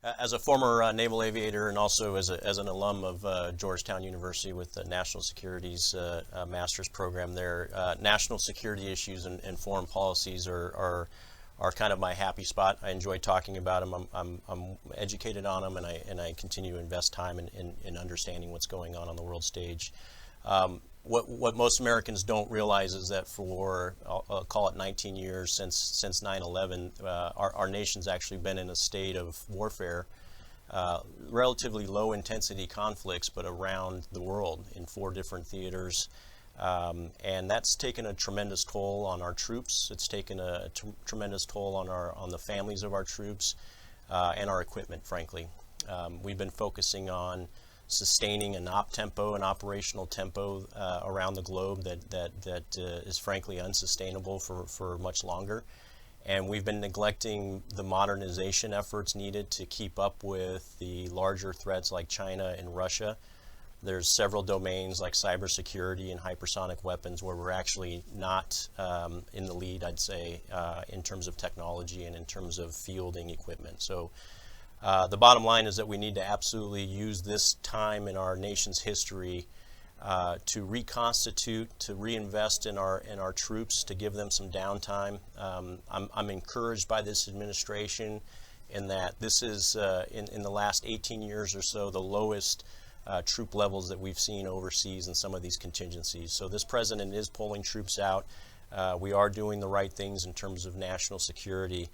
As a former naval aviator and also as an alum of Georgetown University with the National Security's master's program there, national security issues and foreign policies are kind of my happy spot. I enjoy talking about them. I'm educated on them, and I continue to invest time in understanding what's going on the world stage. What most Americans don't realize is that for, I'll call it 19 years since 9/11, our nation's actually been in a state of warfare, relatively low intensity conflicts, but around the world in 4 different theaters. And that's taken a tremendous toll on our troops. It's taken a tremendous toll on the families of our troops and our equipment, frankly. We've been focusing on sustaining an operational tempo around the globe that is frankly unsustainable for much longer. And we've been neglecting the modernization efforts needed to keep up with the larger threats like China and Russia. There's several domains like cybersecurity and hypersonic weapons where we're actually not in the lead, I'd say, in terms of technology and in terms of fielding equipment. So the bottom line is that we need to absolutely use this time in our nation's history to reconstitute, to reinvest in our troops, to give them some downtime. I'm encouraged by this administration in that this is, in the last 18 years or so, the lowest troop levels that we've seen overseas in some of these contingencies. So this president is pulling troops out. We are doing the right things in terms of national security.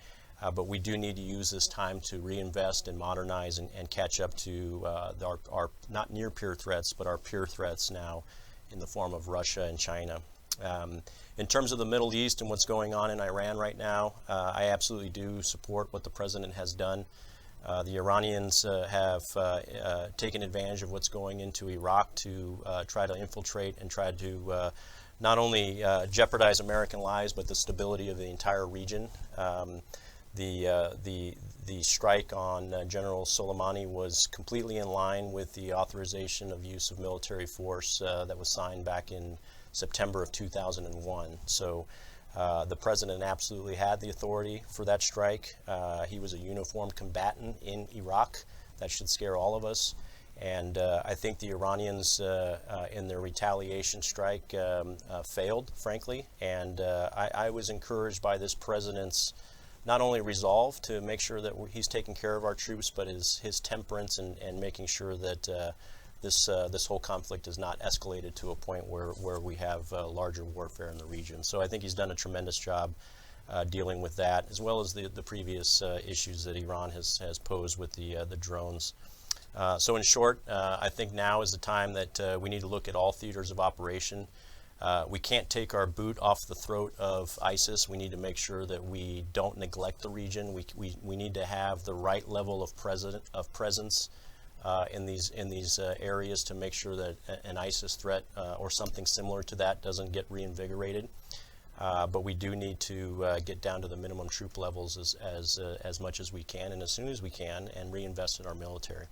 But we do need to use this time to reinvest and modernize and catch up to our not near peer threats, but our peer threats now in the form of Russia and China. In terms of the Middle East and what's going on in Iran right now, I absolutely do support what the president has done. The Iranians have taken advantage of what's going into Iraq to try to infiltrate and try to not only jeopardize American lives, but the stability of the entire region. The strike on General Soleimani was completely in line with the authorization of use of military force that was signed back in September of 2001. So the president absolutely had the authority for that strike. He was a uniformed combatant in Iraq. That should scare all of us. And I think the Iranians in their retaliation strike failed, frankly. And I was encouraged by this president's not only resolve to make sure that he's taking care of our troops, but his temperance and making sure that this whole conflict is not escalated to a point where we have larger warfare in the region. So I think he's done a tremendous job dealing with that, as well as the previous issues that Iran has posed with the drones. So in short, I think now is the time that we need to look at all theaters of operation. We can't take our boot off the throat of ISIS. We need to make sure that we don't neglect the region. We need to have the right level of presence in these areas to make sure that an ISIS threat or something similar to that doesn't get reinvigorated. But we do need to get down to the minimum troop levels as much as we can and as soon as we can, and reinvest in our military.